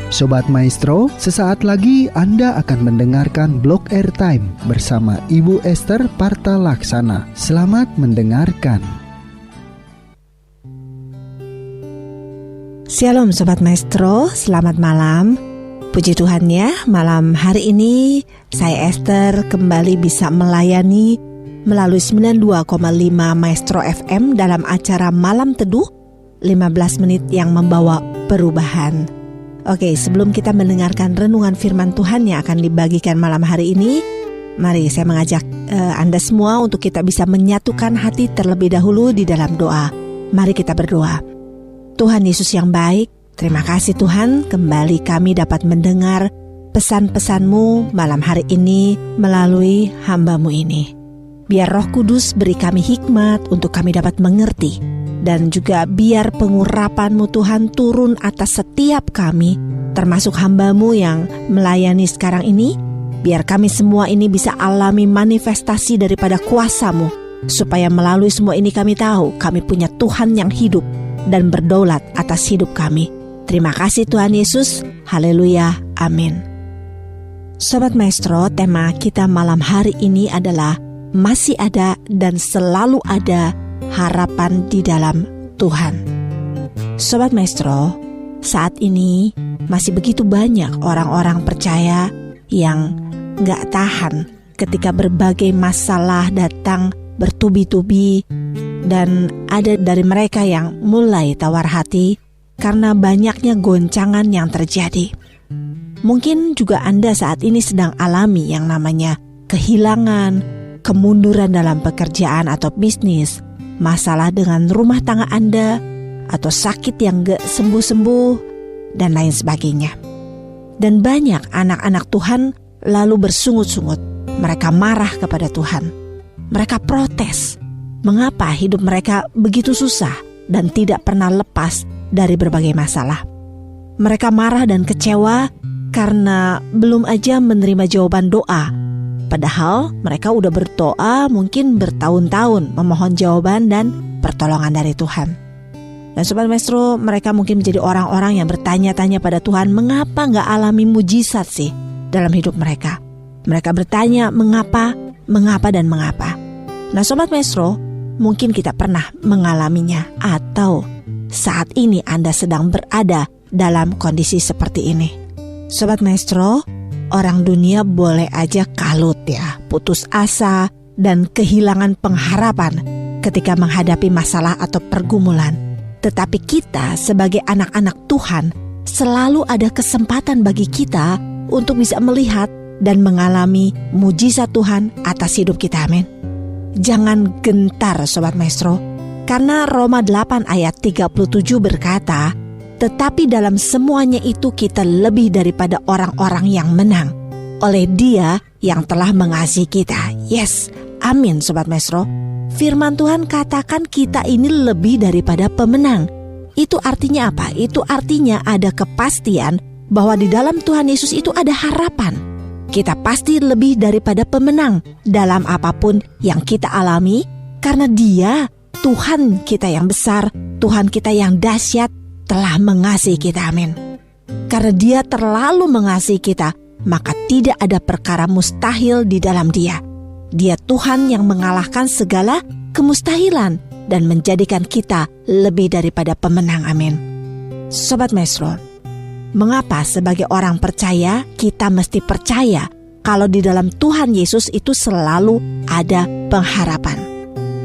Sobat Maestro, sesaat lagi Anda akan mendengarkan Blog Airtime bersama Ibu Esther Parta Laksana. Selamat mendengarkan. Shalom Sobat Maestro, selamat malam. Puji Tuhan ya, malam hari ini saya Esther kembali bisa melayani melalui 92,5 Maestro FM dalam acara Malam Teduh 15 menit yang membawa perubahan. Oke, sebelum kita mendengarkan renungan firman Tuhan yang akan dibagikan malam hari ini, mari saya mengajak Anda semua untuk kita bisa menyatukan hati terlebih dahulu di dalam doa. Mari kita berdoa. Tuhan Yesus yang baik, terima kasih Tuhan, kembali kami dapat mendengar pesan-pesan-Mu malam hari ini melalui hamba-Mu ini. Biar Roh Kudus beri kami hikmat untuk kami dapat mengerti. Dan juga biar pengurapan-Mu Tuhan turun atas setiap kami, termasuk hamba-Mu yang melayani sekarang ini. Biar kami semua ini bisa alami manifestasi daripada kuasa-Mu, supaya melalui semua ini kami tahu kami punya Tuhan yang hidup dan berdaulat atas hidup kami. Terima kasih Tuhan Yesus, haleluya, amin. Sobat Maestro, tema kita malam hari ini adalah masih ada dan selalu ada harapan di dalam Tuhan. Sobat Maestro, saat ini masih begitu banyak orang-orang percaya yang gak tahan ketika berbagai masalah datang bertubi-tubi, dan ada dari mereka yang mulai tawar hati karena banyaknya goncangan yang terjadi. Mungkin juga Anda saat ini sedang alami yang namanya kehilangan, kemunduran dalam pekerjaan atau bisnis, masalah dengan rumah tangga Anda, atau sakit yang gak sembuh-sembuh, dan lain sebagainya. Dan banyak anak-anak Tuhan lalu bersungut-sungut. Mereka marah kepada Tuhan. Mereka protes. Mengapa hidup mereka begitu susah dan tidak pernah lepas dari berbagai masalah? Mereka marah dan kecewa karena belum aja menerima jawaban doa. Padahal mereka udah berdoa mungkin bertahun-tahun memohon jawaban dan pertolongan dari Tuhan. Dan Sobat Maestro, mereka mungkin menjadi orang-orang yang bertanya-tanya pada Tuhan, mengapa gak alami mujizat sih dalam hidup mereka? Mereka bertanya mengapa, dan mengapa. Nah Sobat Maestro, mungkin kita pernah mengalaminya, atau saat ini Anda sedang berada dalam kondisi seperti ini. Sobat Maestro, orang dunia boleh aja kalut ya, putus asa dan kehilangan pengharapan ketika menghadapi masalah atau pergumulan. Tetapi kita sebagai anak-anak Tuhan, selalu ada kesempatan bagi kita untuk bisa melihat dan mengalami mujizat Tuhan atas hidup kita, amin. Jangan gentar Sobat Maestro, karena Roma 8 ayat 37 berkata, tetapi dalam semuanya itu kita lebih daripada orang-orang yang menang oleh Dia yang telah mengasihi kita. Yes, amin Sobat Maestro. Firman Tuhan katakan kita ini lebih daripada pemenang. Itu artinya apa? Itu artinya ada kepastian bahwa di dalam Tuhan Yesus itu ada harapan. Kita pasti lebih daripada pemenang dalam apapun yang kita alami, karena Dia, Tuhan kita yang besar, Tuhan kita yang dahsyat, telah mengasihi kita, amin. Karena Dia terlalu mengasihi kita, maka tidak ada perkara mustahil di dalam Dia. Dia Tuhan yang mengalahkan segala kemustahilan dan menjadikan kita lebih daripada pemenang, amin. Sobat Maestro, mengapa sebagai orang percaya kita mesti percaya kalau di dalam Tuhan Yesus itu selalu ada pengharapan?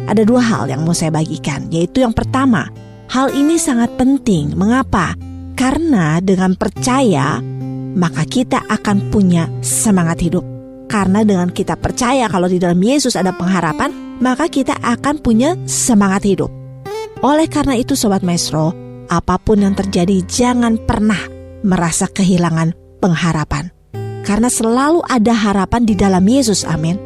Ada dua hal yang mau saya bagikan, yaitu yang pertama, hal ini sangat penting. Mengapa? Karena dengan percaya, maka kita akan punya semangat hidup. Karena dengan kita percaya kalau di dalam Yesus ada pengharapan, maka kita akan punya semangat hidup. Oleh karena itu Sobat Maestro, apapun yang terjadi jangan pernah merasa kehilangan pengharapan. Karena selalu ada harapan di dalam Yesus, amin.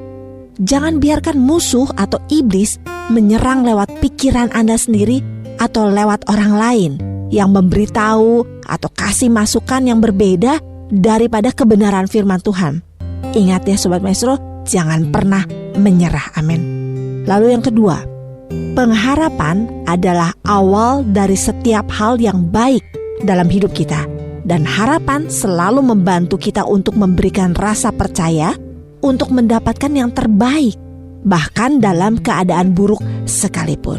Jangan biarkan musuh atau iblis menyerang lewat pikiran Anda sendiri atau lewat orang lain yang memberitahu atau kasih masukan yang berbeda daripada kebenaran firman Tuhan. Ingat ya Sobat Maestro, jangan pernah menyerah, amin. Lalu yang kedua, pengharapan adalah awal dari setiap hal yang baik dalam hidup kita. Dan harapan selalu membantu kita untuk memberikan rasa percaya untuk mendapatkan yang terbaik, bahkan dalam keadaan buruk sekalipun.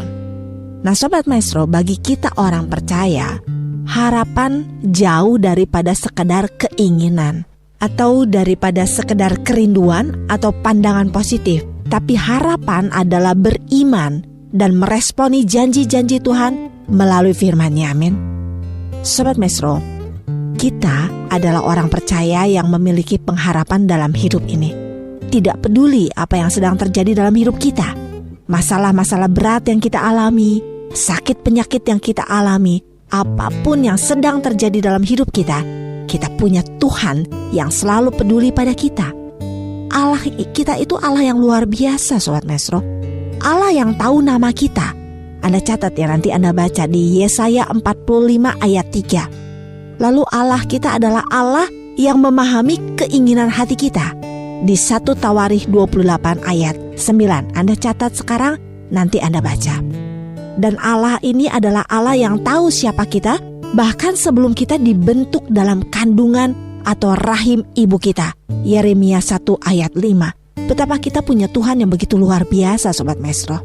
Nah Sobat Maestro, bagi kita orang percaya, harapan jauh daripada sekedar keinginan atau daripada sekedar kerinduan atau pandangan positif. Tapi harapan adalah beriman dan meresponi janji-janji Tuhan melalui firman-Nya. Amin. Sobat Maestro, kita adalah orang percaya yang memiliki pengharapan dalam hidup ini. Tidak peduli apa yang sedang terjadi dalam hidup kita, masalah-masalah berat yang kita alami, sakit penyakit yang kita alami, apapun yang sedang terjadi dalam hidup kita, kita punya Tuhan yang selalu peduli pada kita. Allah kita itu Allah yang luar biasa, Sobat Maestro. Allah yang tahu nama kita. Anda catat ya, nanti Anda baca di Yesaya 45 ayat 3. Lalu Allah kita adalah Allah yang memahami keinginan hati kita. Di 1 Tawarikh 28 ayat 9. Anda catat sekarang, nanti Anda baca. Dan Allah ini adalah Allah yang tahu siapa kita, bahkan sebelum kita dibentuk dalam kandungan atau rahim ibu kita. Yeremia 1 ayat 5. Betapa kita punya Tuhan yang begitu luar biasa, Sobat Maestro.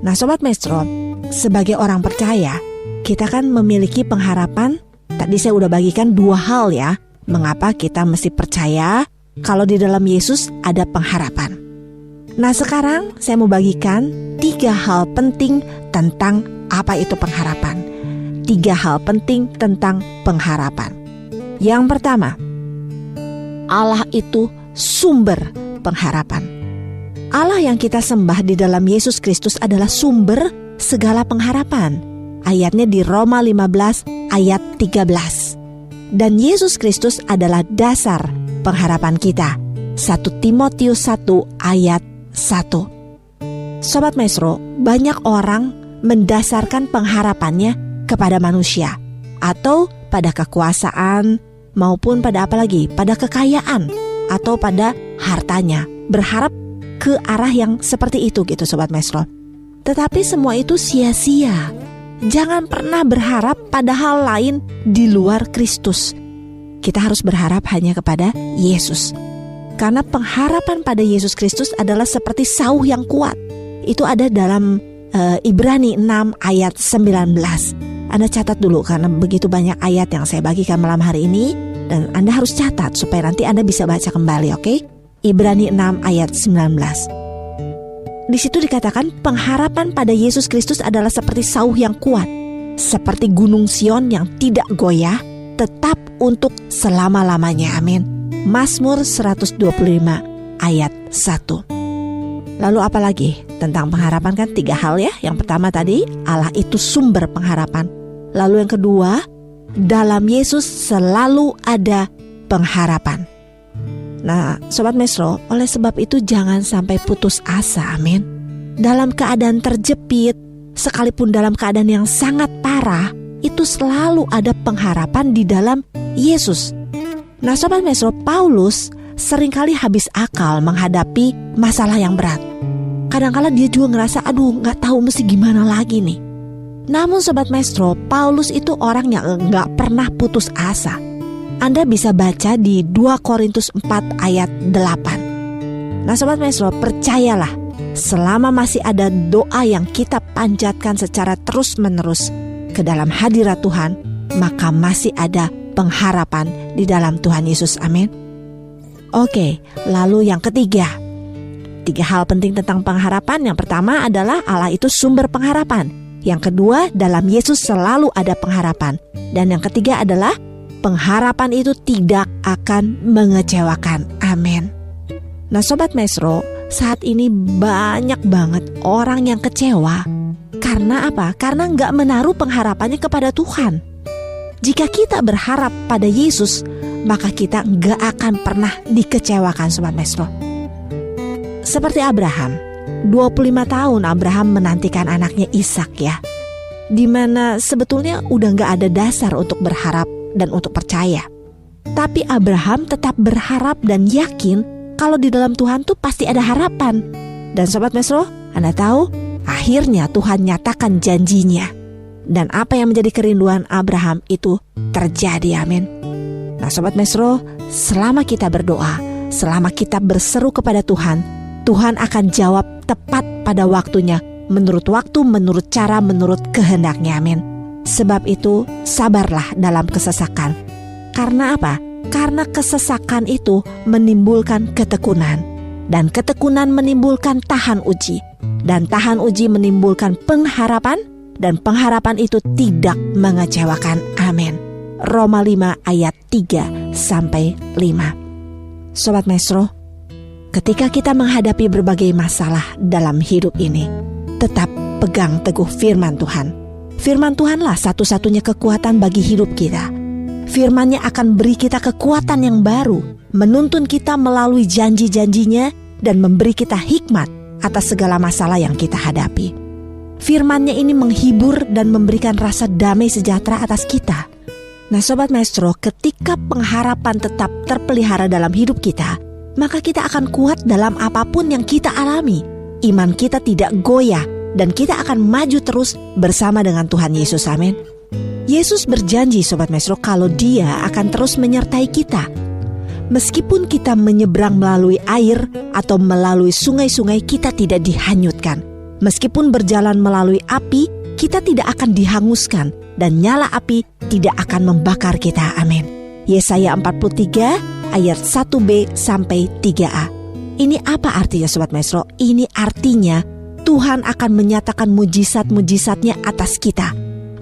Nah Sobat Maestro, sebagai orang percaya, kita kan memiliki pengharapan. Tadi saya udah bagikan 2 hal ya, mengapa kita mesti percaya kalau di dalam Yesus ada pengharapan. Nah sekarang saya mau bagikan 3 hal penting tentang apa itu pengharapan. 3 hal penting tentang pengharapan. Yang pertama, Allah itu sumber pengharapan. Allah yang kita sembah di dalam Yesus Kristus adalah sumber segala pengharapan. Ayatnya di Roma 15 ayat 13. Dan Yesus Kristus adalah dasar pengharapan kita. 1 Timotius 1 ayat 1. Sobat Maestro, banyak orang mendasarkan pengharapannya kepada manusia atau pada kekuasaan maupun pada apa lagi? Pada kekayaan atau pada hartanya. Berharap ke arah yang seperti itu gitu Sobat Maestro. Tetapi semua itu sia-sia. Jangan pernah berharap pada hal lain di luar Kristus. Kita harus berharap hanya kepada Yesus. Karena pengharapan pada Yesus Kristus adalah seperti sauh yang kuat. Itu ada dalam Ibrani 6 ayat 19. Anda catat dulu karena begitu banyak ayat yang saya bagikan malam hari ini. Dan Anda harus catat supaya nanti Anda bisa baca kembali, oke? Ibrani 6 ayat 19. Di situ dikatakan pengharapan pada Yesus Kristus adalah seperti sauh yang kuat, seperti gunung Sion yang tidak goyah, tetap untuk selama-lamanya. Amin. Mazmur 125 ayat 1. Lalu apa lagi tentang pengharapan? Kan 3 hal ya. Yang pertama tadi, Allah itu sumber pengharapan. Lalu yang kedua, dalam Yesus selalu ada pengharapan. Nah, Sobat Maestro, oleh sebab itu jangan sampai putus asa, amin. Dalam keadaan terjepit, sekalipun dalam keadaan yang sangat parah, itu selalu ada pengharapan di dalam Yesus. Nah, Sobat Maestro, Paulus seringkali habis akal menghadapi masalah yang berat. Kadang-kala dia juga ngerasa, gak tahu mesti gimana lagi nih. Namun Sobat Maestro, Paulus itu orang yang gak pernah putus asa. Anda bisa baca di 2 Korintus 4 ayat 8. Nah Sobat Maestro, percayalah, selama masih ada doa yang kita panjatkan secara terus-menerus ke dalam hadirat Tuhan, maka masih ada pengharapan di dalam Tuhan Yesus, amin. Oke, lalu yang ketiga, 3 hal penting tentang pengharapan. Yang pertama adalah Allah itu sumber pengharapan. Yang kedua, dalam Yesus selalu ada pengharapan. Dan yang ketiga adalah pengharapan itu tidak akan mengecewakan. Amin. Nah Sobat Maestro, saat ini banyak banget orang yang kecewa. Karena apa? Karena gak menaruh pengharapannya kepada Tuhan. Jika kita berharap pada Yesus, maka kita gak akan pernah dikecewakan, Sobat Maestro. Seperti Abraham, 25 tahun Abraham menantikan anaknya Ishak ya. Dimana sebetulnya udah gak ada dasar untuk berharap dan untuk percaya. Tapi Abraham tetap berharap dan yakin kalau di dalam Tuhan tuh pasti ada harapan. Dan Sobat Maestro, Anda tahu, akhirnya Tuhan nyatakan janjinya. dan apa yang menjadi kerinduan Abraham itu terjadi. Amin. Nah Sobat Maestro, selama kita berdoa, selama kita berseru kepada Tuhan, Tuhan akan jawab tepat pada waktunya, menurut waktu, menurut cara, menurut kehendaknya. Amin. Sebab itu sabarlah dalam kesesakan. Karena apa? Karena kesesakan itu menimbulkan ketekunan, dan ketekunan menimbulkan tahan uji, dan tahan uji menimbulkan pengharapan, dan pengharapan itu tidak mengecewakan. Amin. Roma 5 ayat 3-5. Sobat Maestro, ketika kita menghadapi berbagai masalah dalam hidup ini, tetap pegang teguh firman Tuhan. Firman Tuhanlah satu-satunya kekuatan bagi hidup kita. Firman-Nya akan beri kita kekuatan yang baru, menuntun kita melalui janji-janjinya, dan memberi kita hikmat atas segala masalah yang kita hadapi. Firman-Nya ini menghibur dan memberikan rasa damai sejahtera atas kita. Nah Sobat Maestro, ketika pengharapan tetap terpelihara dalam hidup kita, maka kita akan kuat dalam apapun yang kita alami. Iman kita tidak goyah, dan kita akan maju terus bersama dengan Tuhan Yesus. Amin. Yesus berjanji Sobat Maestro kalau Dia akan terus menyertai kita. Meskipun kita menyeberang melalui air atau melalui sungai-sungai, kita tidak dihanyutkan. Meskipun berjalan melalui api, kita tidak akan dihanguskan, dan nyala api tidak akan membakar kita. Amin. Yesaya 43 ayat 1b sampai 3a. Ini apa artinya Sobat Maestro? Ini artinya Tuhan akan menyatakan mujizat-mujizatnya atas kita.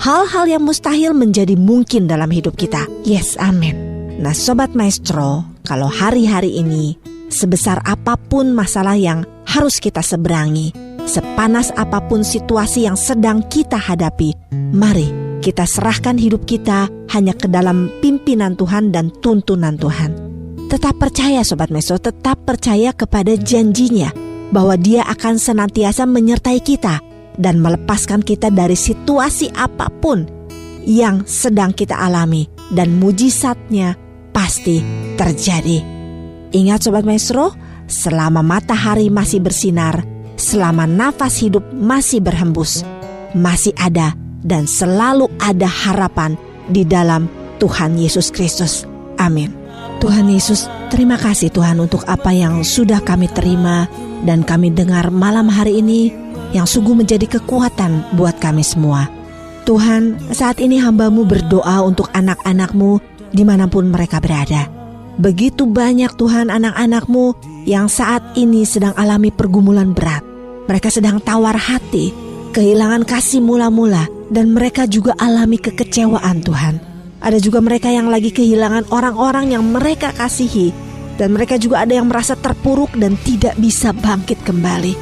Hal-hal yang mustahil menjadi mungkin dalam hidup kita. Yes, amin. Nah Sobat Maestro, kalau hari-hari ini sebesar apapun masalah yang harus kita seberangi, sepanas apapun situasi yang sedang kita hadapi, mari kita serahkan hidup kita hanya ke dalam pimpinan Tuhan dan tuntunan Tuhan. Tetap percaya Sobat Maestro, tetap percaya kepada janjinya bahwa Dia akan senantiasa menyertai kita dan melepaskan kita dari situasi apapun yang sedang kita alami, dan mujizatnya pasti terjadi. Ingat Sobat Maestro, selama matahari masih bersinar, selama nafas hidup masih berhembus, masih ada dan selalu ada harapan di dalam Tuhan Yesus Kristus. Amin. Tuhan Yesus, terima kasih Tuhan untuk apa yang sudah kami terima dan kami dengar malam hari ini, yang sungguh menjadi kekuatan buat kami semua. Tuhan, saat ini hamba-Mu berdoa untuk anak-anak-Mu dimanapun mereka berada. Begitu banyak Tuhan anak-anak-Mu yang saat ini sedang alami pergumulan berat. Mereka sedang tawar hati, kehilangan kasih mula-mula, dan mereka juga alami kekecewaan Tuhan. Ada juga mereka yang lagi kehilangan orang-orang yang mereka kasihi, dan mereka juga ada yang merasa terpuruk dan tidak bisa bangkit kembali.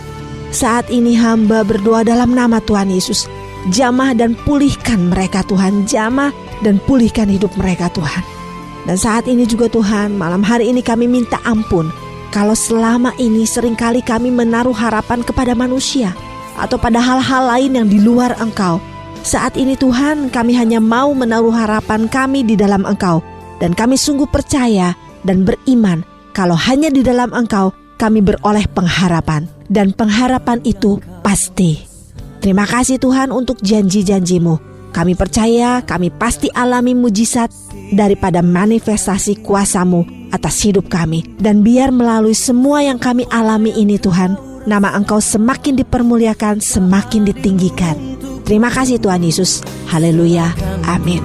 Saat ini hamba berdoa dalam nama Tuhan Yesus, jamah dan pulihkan mereka Tuhan, jamah dan pulihkan hidup mereka Tuhan. Dan saat ini juga Tuhan, malam hari ini kami minta ampun kalau selama ini seringkali kami menaruh harapan kepada manusia atau pada hal-hal lain yang di luar Engkau. Saat ini Tuhan, kami hanya mau menaruh harapan kami di dalam Engkau, dan kami sungguh percaya dan beriman kalau hanya di dalam Engkau kami beroleh pengharapan, dan pengharapan itu pasti. Terima kasih Tuhan untuk janji-janji-Mu. Kami percaya kami pasti alami mujizat daripada manifestasi kuasa-Mu atas hidup kami. Dan biar melalui semua yang kami alami ini Tuhan, nama Engkau semakin dipermuliakan, semakin ditinggikan. Terima kasih Tuhan Yesus. Haleluya. Amin.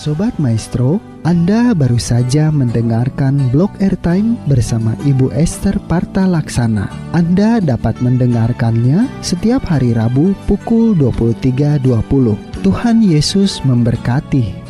Sobat Maestro, Anda baru saja mendengarkan Blog Airtime bersama Ibu Esther Parta Laksana. Anda dapat mendengarkannya setiap hari Rabu pukul 23.20. Tuhan Yesus memberkati.